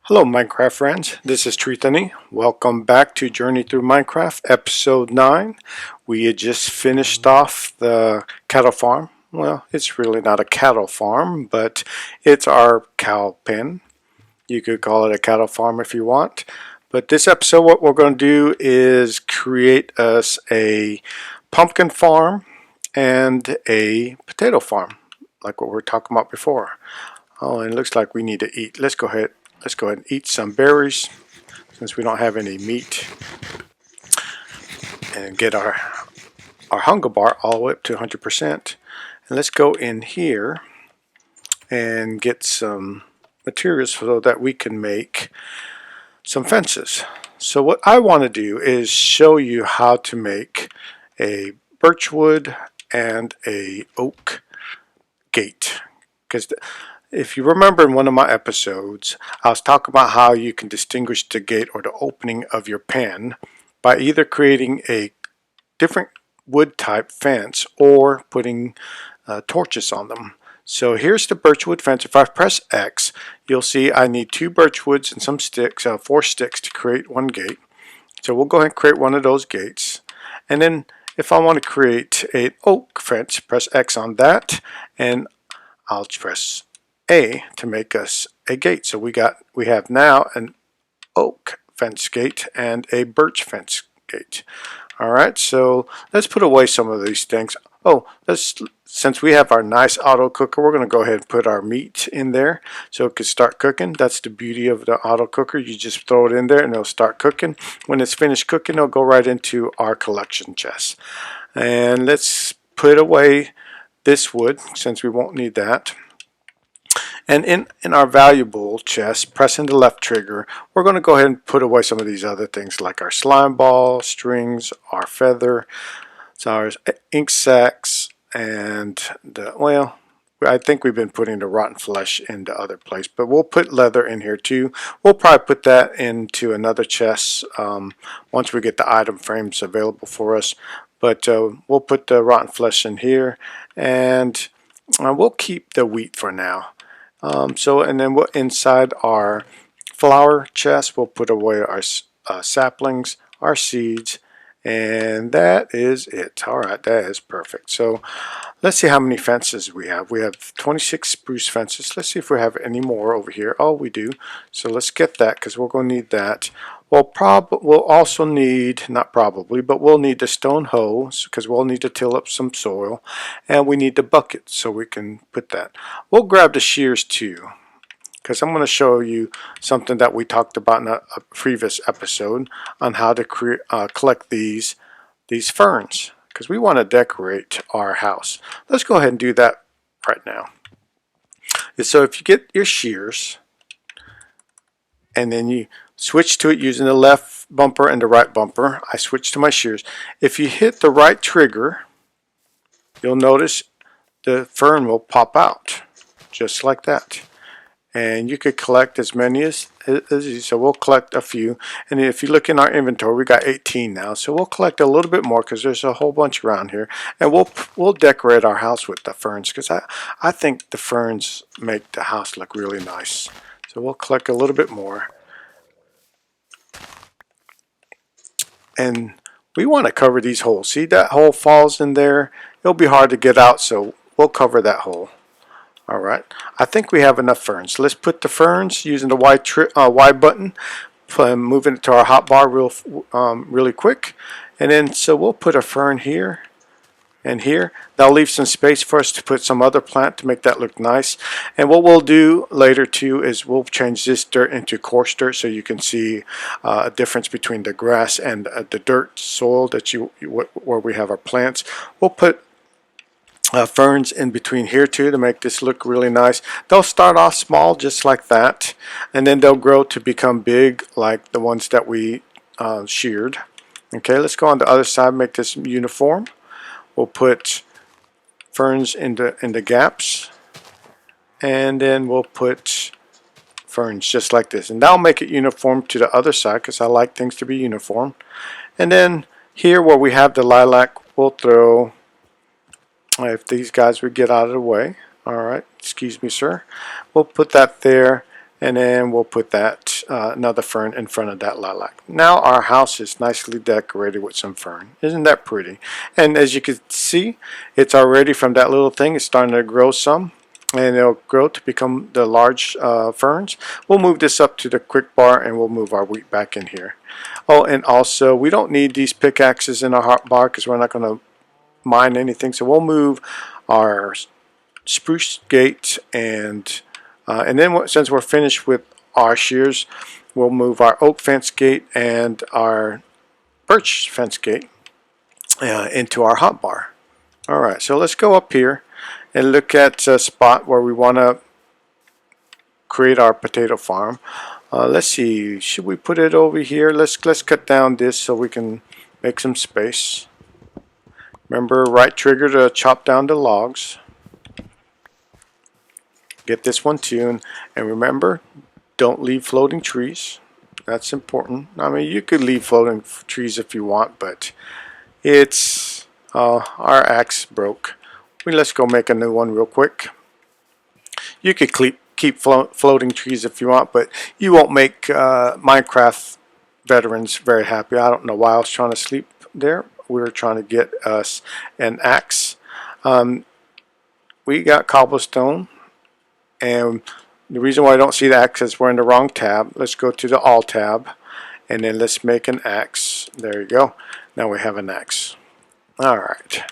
Hello Minecraft friends, this is Trithani. Welcome back to Journey Through Minecraft episode 9. We had just finished off the cattle farm. Well, it's really not a cattle farm, but it's our cow pen. You could call it a cattle farm if you want. But this episode what we're going to do is create us a pumpkin farm and a potato farm, like what we were talking about before. Oh, and it looks like we need to eat. Let's go ahead and eat some berries since we don't have any meat, and get our hunger bar all the way up to 100%. And let's go in here and get some materials so that we can make some fences. So what I want to do is show you how to make a birchwood and a oak gate, because if you remember in one of my episodes, I was talking about how you can distinguish the gate or the opening of your pen by either creating a different wood type fence or putting torches on them. So here's the birchwood fence. If I press X, you'll see I need 2 birchwoods and some sticks, 4 sticks to create one gate. So we'll go ahead and create one of those gates. And then if I want to create an oak fence, press X on that, and I'll press A to make us a gate. So we have now an oak fence gate and a birch fence gate. Alright, so let's put away some of these things. Oh, since we have our nice auto cooker, we're going to go ahead and put our meat in there so it can start cooking. That's the beauty of the auto cooker. You just throw it in there and it'll start cooking. When it's finished cooking, it'll go right into our collection chest. And let's put away this wood since we won't need that. And in our valuable chest, pressing the left trigger, we're going to go ahead and put away some of these other things like our slime ball, strings, our feather, so our ink sacks, and I think we've been putting the rotten flesh in the other place, but we'll put leather in here too. We'll probably put that into another chest once we get the item frames available for us. But we'll put the rotten flesh in here, and we'll keep the wheat for now. And then inside our flower chest, we'll put away our saplings, our seeds, and that is it. Alright, that is perfect. So let's see how many fences we have. We have 26 spruce fences. Let's see if we have any more over here. Oh, we do. So let's get that because we're going to need that. We'll also need, not probably, but we'll need the stone hoes because we'll need to till up some soil, and we need the bucket so we can put that. We'll grab the shears too because I'm going to show you something that we talked about in a previous episode on how to collect these ferns because we want to decorate our house. Let's go ahead and do that right now. So if you get your shears and then you switch to it using the left bumper and the right bumper. I switch to my shears. If you hit the right trigger, you'll notice the fern will pop out just like that. And you could collect as many as you. So we'll collect a few. And if you look in our inventory, we got 18 now. So we'll collect a little bit more because there's a whole bunch around here. And we'll decorate our house with the ferns because I think the ferns make the house look really nice. So we'll collect a little bit more. And we want to cover these holes. See, that hole falls in there. It'll be hard to get out, so we'll cover that hole. Alright, I think we have enough ferns. Let's put the ferns using the Y button, moving it to our hotbar really quick. And then, so we'll put a fern here and here. That'll leave some space for us to put some other plant to make that look nice. And what we'll do later too is we'll change this dirt into coarse dirt so you can see a difference between the grass and the dirt soil where we have our plants. We'll put ferns in between here too to make this look really nice. They'll start off small just like that, and then they'll grow to become big like the ones that we sheared. Okay, let's go on the other side, make this uniform. We'll put ferns in the gaps, and then we'll put ferns just like this, and that'll make it uniform to the other side because I like things to be uniform. And then here where we have the lilac, we'll throw, if these guys would get out of the way, alright, excuse me sir, we'll put that there, and then we'll put that another fern in front of that lilac. Now our house is nicely decorated with some fern. Isn't that pretty? And as you can see, it's already from that little thing, it's starting to grow some, and it'll grow to become the large ferns. We'll move this up to the quick bar, and we'll move our wheat back in here. Oh, and also we don't need these pickaxes in our hot bar because we're not going to mine anything, so we'll move our spruce gate, and then since we're finished with our shears, we'll move our oak fence gate and our birch fence gate into our hot bar. Alright, so let's go up here and look at a spot where we want to create our potato farm. Let's see, should we put it over here? Let's cut down this so we can make some space. Remember, right trigger to chop down the logs. Get this one tuned, and remember, don't leave floating trees. That's important. I mean, you could leave floating trees if you want, but it's our axe broke. Let's go make a new one real quick. You could keep floating trees if you want, but you won't make Minecraft veterans very happy. I don't know why I was trying to sleep there. We were trying to get us an axe. We got cobblestone, and the reason why I don't see the axe is we're in the wrong tab. Let's go to the All tab, and then let's make an axe. There you go. Now we have an axe. Alright.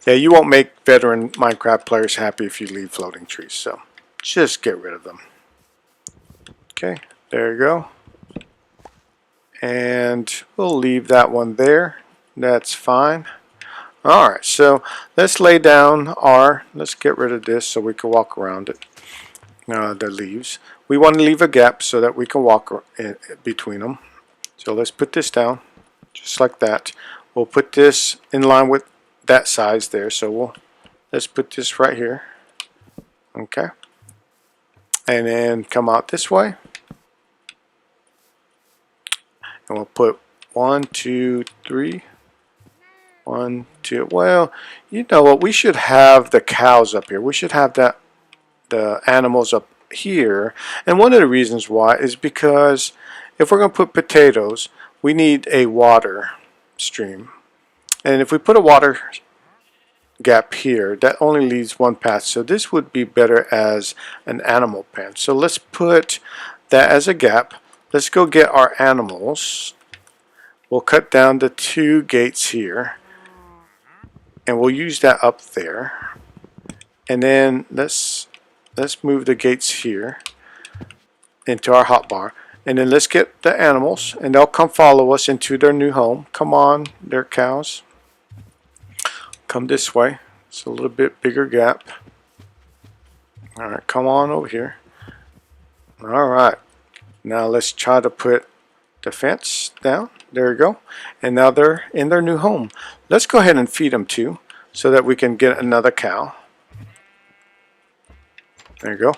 Yeah, you won't make veteran Minecraft players happy if you leave floating trees, so just get rid of them. Okay, there you go. And we'll leave that one there. That's fine. Alright, so let's lay down let's get rid of this so we can walk around it. The leaves. We want to leave a gap so that we can walk in between them. So let's put this down just like that. We'll put this in line with that size there, so let's put this right here. Okay, and then come out this way, and we'll put 1, 2, 3. 1, 2. Well, you know what? We should have the cows up here. We should have the animals up here. And one of the reasons why is because if we're going to put potatoes, we need a water stream. And if we put a water gap here, that only leaves one path. So this would be better as an animal pen. So let's put that as a gap. Let's go get our animals. We'll cut down the 2 gates here, and we'll use that up there. And then let's move the gates here into our hotbar, and then let's get the animals, and they'll come follow us into their new home. Come on, they're cows. Come this way. It's a little bit bigger gap. Alright, come on over here. Alright, now let's try to put the fence down. There we go. And now they're in their new home. Let's go ahead and feed them too, so that we can get another cow. There you go.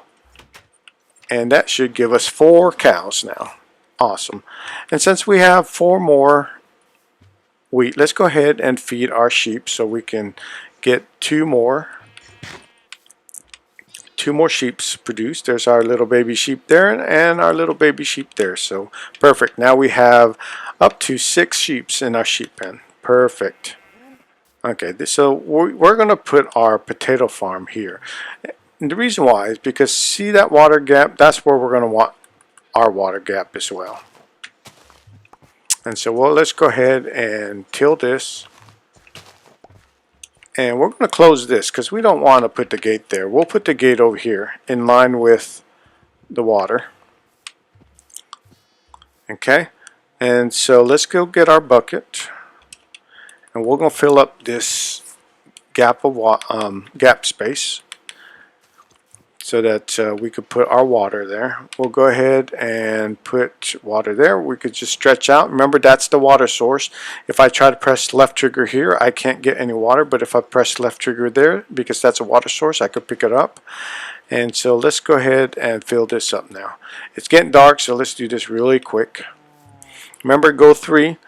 And that should give us 4 cows now. Awesome. And since we have 4 more wheat, let's go ahead and feed our sheep so we can get 2 more sheep produced. There's our little baby sheep there, and our little baby sheep there. So perfect. Now we have up to 6 sheep in our sheep pen. Perfect. Okay, so we're going to put our potato farm here. And the reason why is because, see that water gap? That's where we're going to want our water gap as well. And so let's go ahead and till this. And we're going to close this because we don't want to put the gate there. We'll put the gate over here in line with the water. Okay, and so let's go get our bucket. And we're going to fill up this gap of gap space so that we could put our water there. We'll go ahead and put water there. We could just stretch out. Remember, that's the water source. If I try to press left trigger here, I can't get any water, but if I press left trigger there, because that's a water source, I could pick it up. And so let's go ahead and fill this up now. It's getting dark, so let's do this really quick. Remember, go 3.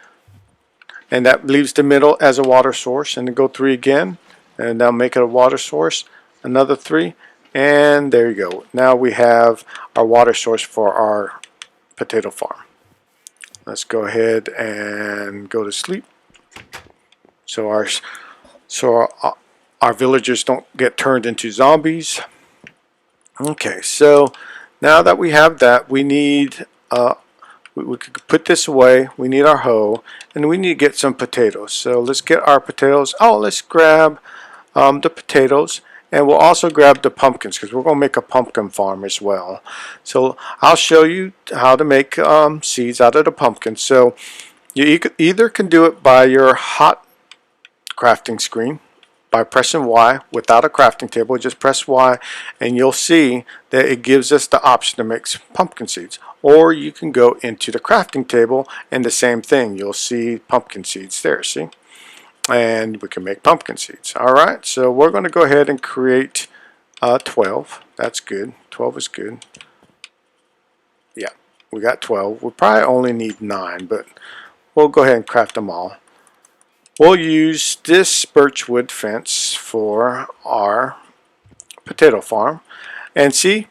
And that leaves the middle as a water source, and then go 3 again, and now make it a water source, another 3, And there you go. Now we have our water source for our potato farm. Let's go ahead and go to sleep. So our villagers don't get turned into zombies. Okay, so now that we have that, we need we could put this away. We need our hoe, and we need to get some potatoes. So let's get our potatoes. Oh, let's grab the potatoes, and we'll also grab the pumpkins because we're going to make a pumpkin farm as well. So I'll show you how to make seeds out of the pumpkins. So you either can do it by your hot crafting screen by pressing Y without a crafting table. Just press Y and you'll see that it gives us the option to make some pumpkin seeds. Or you can go into the crafting table and the same thing. You'll see pumpkin seeds there, see? And we can make pumpkin seeds. Alright, so we're going to go ahead and create 12. That's good. 12 is good. Yeah, we got 12. We probably only need 9, but we'll go ahead and craft them all. We'll use this birchwood fence for our potato farm. And see,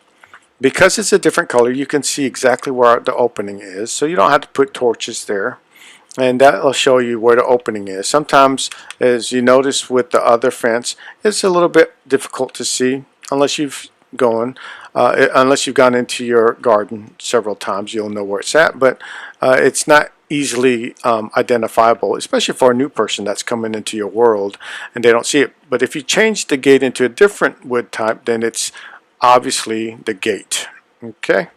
because it's a different color, you can see exactly where the opening is. So you don't have to put torches there. And that will show you where the opening is. Sometimes, as you notice with the other fence, it's a little bit difficult to see unless you've gone into your garden several times. You'll know where it's at, but it's not easily identifiable, especially for a new person that's coming into your world and they don't see it. But if you change the gate into a different wood type, then it's obviously the gate. Okay.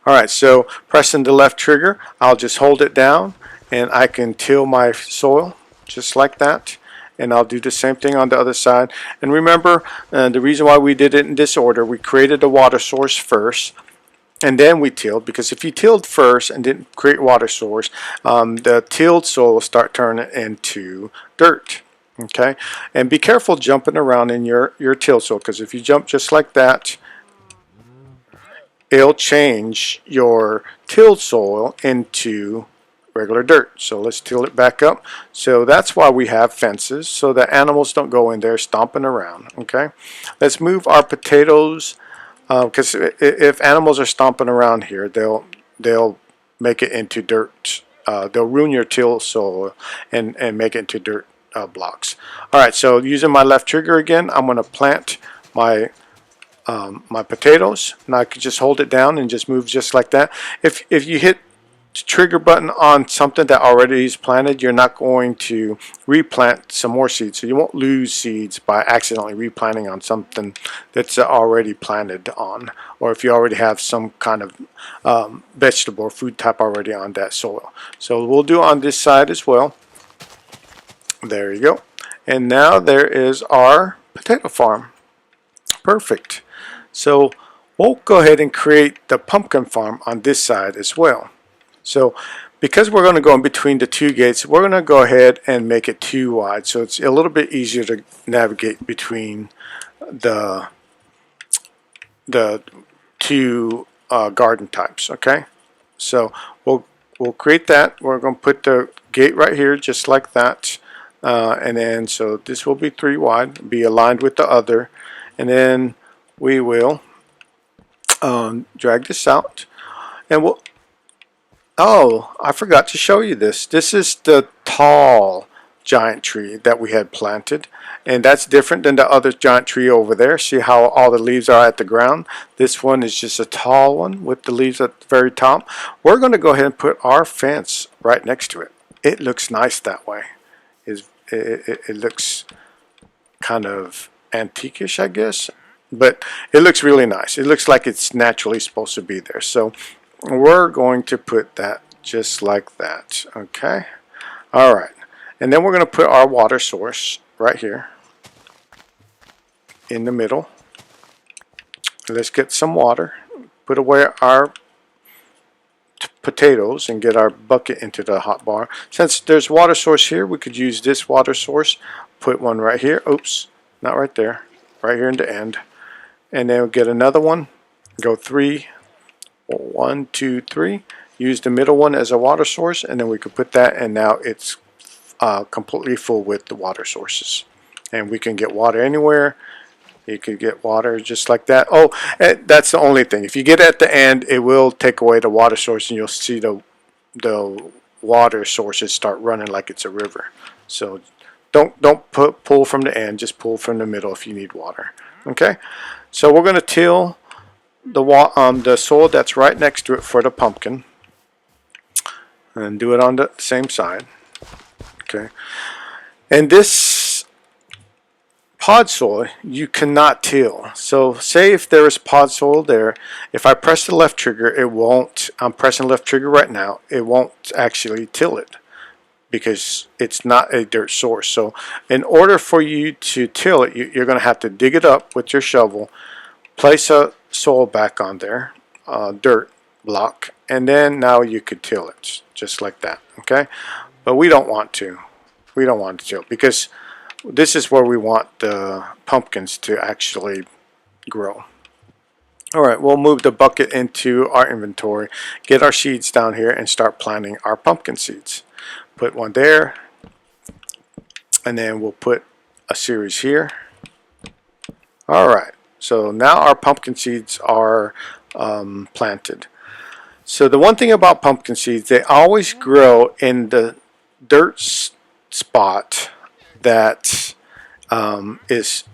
Alright, so pressing the left trigger, I'll just hold it down and I can till my soil just like that. And I'll do the same thing on the other side. And remember, the reason why we did it in this order, we created a water source first and then we tilled, because if you tilled first and didn't create water source, the tilled soil will start turning into dirt. Okay, and be careful jumping around in your tilled soil, because if you jump just like that, it'll change your tilled soil into regular dirt. So let's till it back up. So that's why we have fences, so that animals don't go in there stomping around. Okay, let's move our potatoes, because if animals are stomping around here, they'll make it into dirt. They'll ruin your till soil and make it into dirt blocks. Alright, so using my left trigger again, I'm going to plant my my potatoes. Now I can just hold it down and just move just like that. If you hit the trigger button on something that already is planted, you're not going to replant some more seeds. So you won't lose seeds by accidentally replanting on something that's already planted on, or if you already have some kind of vegetable or food type already on that soil. So we'll do on this side as well. There you go. And now there is our potato farm. Perfect. So we'll go ahead and create the pumpkin farm on this side as well. So because we're going to go in between the two gates, we're going to go ahead and make it 2 wide, so it's a little bit easier to navigate between the two garden types. Okay, so we'll create that. We're going to put the gate right here just like that, and then so this will be 3 wide, be aligned with the other, and then we will drag this out, and we'll. Oh, I forgot to show you this. This is the tall giant tree that we had planted, and that's different than the other giant tree over there. See how all the leaves are at the ground? This one is just a tall one with the leaves at the very top. We're going to go ahead and put our fence right next to it. It looks nice that way. It looks kind of antique-ish, I guess, but it looks really nice. It looks like it's naturally supposed to be there. So we're going to put that just like that. Okay, all right, and then we're going to put our water source right here in the middle. Let's get some water, put away our potatoes, and get our bucket into the hot bar. Since there's water source here, we could use this water source, put one right here. Oops, not right there, right here in the end, and then we'll get another one, go 3, 1, 2, 3. Use the middle one as a water source, and then we could put that, and now it's completely full with the water sources. And we can get water anywhere You could get water just like that. Oh, that's the only thing. If you get at the end, it will take away the water source, and you'll see the water sources start running like it's a river. So don't pull from the end. Just pull from the middle if you need water. Okay. So we're going to till the soil that's right next to it for the pumpkin, and do it on the same side. Okay. And this pod soil you cannot till. So say if there is pod soil there, if I press the left trigger, it won't. I'm pressing the left trigger right now. It won't actually till it because it's not a dirt source. So in order for you to till it, you're going to have to dig it up with your shovel, place a soil back on there, dirt block, and then now you could till it just like that. Okay, but we don't want to. We don't want to till because this is where we want the pumpkins to actually grow. Alright, we'll move the bucket into our inventory, get our seeds down here, and start planting our pumpkin seeds. Put one there, and then we'll put a series here. Alright, so now our pumpkin seeds are planted. So the one thing about pumpkin seeds, they always grow in the dirt spot that is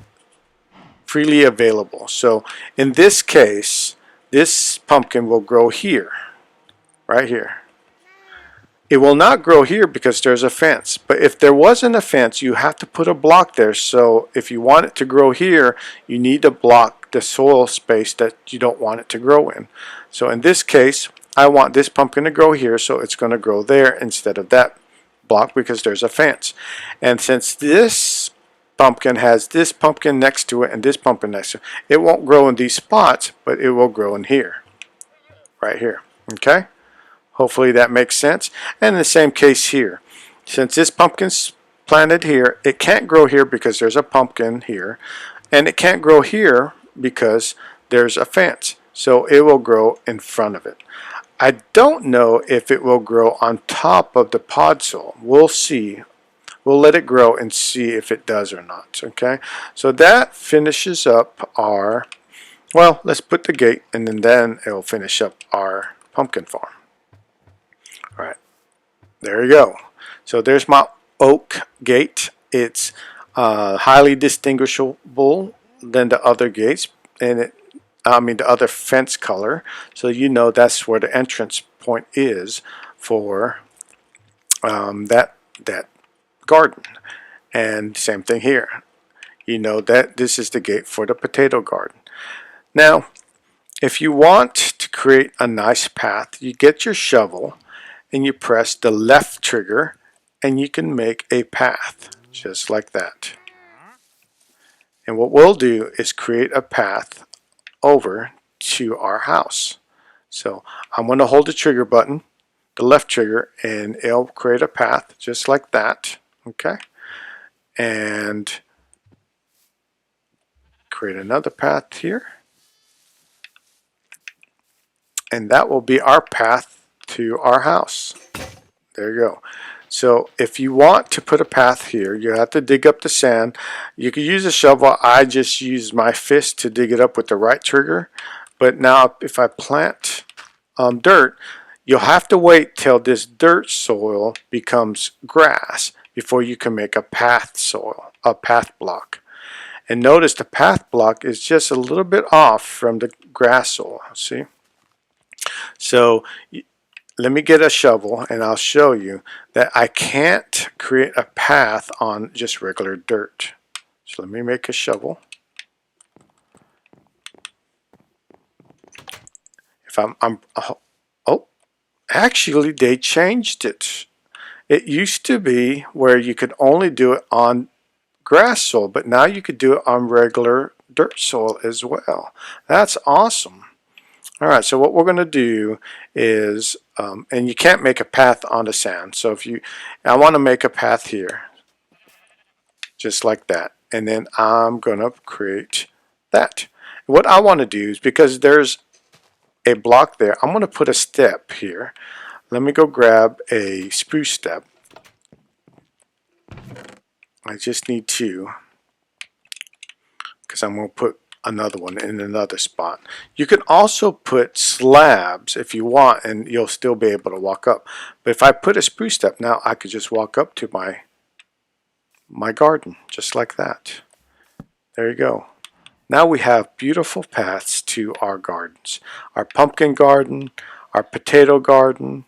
freely available. So in this case, this pumpkin will grow here, right here. It will not grow here because there's a fence. But if there wasn't a fence, you have to put a block there. So if you want it to grow here, you need to block the soil space that you don't want it to grow in. So in this case, I want this pumpkin to grow here, so it's going to grow there instead of that block because there's a fence. And since this pumpkin has this pumpkin next to it and this pumpkin next to it, it won't grow in these spots, but it will grow in here, right here. Okay, hopefully that makes sense. And in the same case here, since this pumpkin's planted here, it can't grow here because there's a pumpkin here, and it can't grow here because there's a fence, so it will grow in front of it. I don't know if it will grow on top of the pod soil. We'll see. We'll let it grow and see if it does or not. Okay, so that finishes up our, well, let's put the gate, and then it'll finish up our pumpkin farm. All right, there you go. So there's my oak gate. It's highly distinguishable than the other gates, and the other fence color, so you know that's where the entrance point is for that garden. And same thing here. You know that this is the gate for the potato garden. Now, if you want to create a nice path, you get your shovel and you press the left trigger, and you can make a path just like that. And what we'll do is create a path over to our house. So I'm going to hold the trigger button, the left trigger, and it'll create a path just like that. Okay, and create another path here, and that will be our path to our house. There you go. So if you want to put a path here, you have to dig up the sand. You could use a shovel. I just use my fist to dig it up with the right trigger. But now if I plant dirt, you'll have to wait till this dirt soil becomes grass before you can make a path block. And notice the path block is just a little bit off from the grass soil. See? So let me get a shovel and I'll show you that I can't create a path on just regular dirt. So let me make a shovel. If actually they changed it. It used to be where you could only do it on grass soil, but now you could do it on regular dirt soil as well. That's awesome. All right, so what we're going to do is, and you can't make a path on the sand. So I want to make a path here, just like that. And then I'm going to create that. What I want to do is, because there's a block there, I'm going to put a step here. Let me go grab a spruce step. I just need to because I'm going to put another one in another spot. You can also put slabs if you want, and you'll still be able to walk up. But if I put a spruce step now, I could just walk up to my garden just like that. There you go. Now we have beautiful paths to our gardens. Our pumpkin garden, our potato garden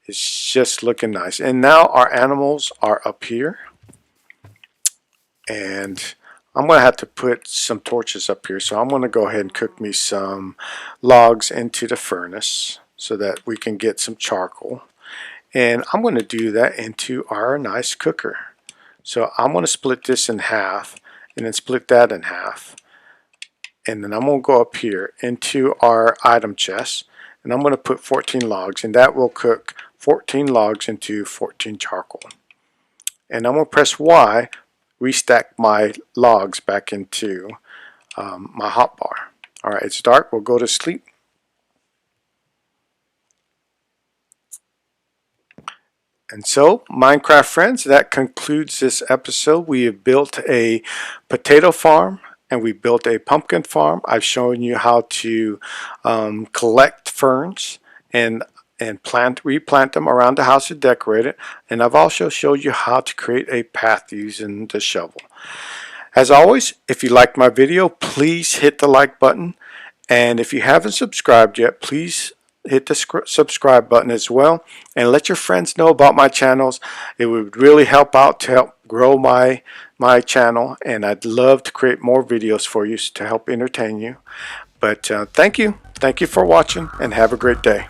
is just looking nice. And now our animals are up here. And I'm going to have to put some torches up here. So I'm going to go ahead and cook me some logs into the furnace so that we can get some charcoal. And I'm going to do that into our nice cooker. So I'm going to split this in half and then split that in half. And then I'm going to go up here into our item chest and I'm going to put 14 logs, and that will cook 14 logs into 14 charcoal. And I'm going to press Y, restack my logs back into my hotbar. Alright, it's dark, we'll go to sleep. And so, Minecraft friends, that concludes this episode. We have built a potato farm and we built a pumpkin farm. I've shown you how to collect ferns and replant them around the house to decorate it. And I've also showed you how to create a path using the shovel. As always, if you liked my video, please hit the like button. And if you haven't subscribed yet, please hit the subscribe button as well, and let your friends know about my channels. It would really help out to help grow my channel, and I'd love to create more videos for you to help entertain you. But thank you for watching, and have a great day.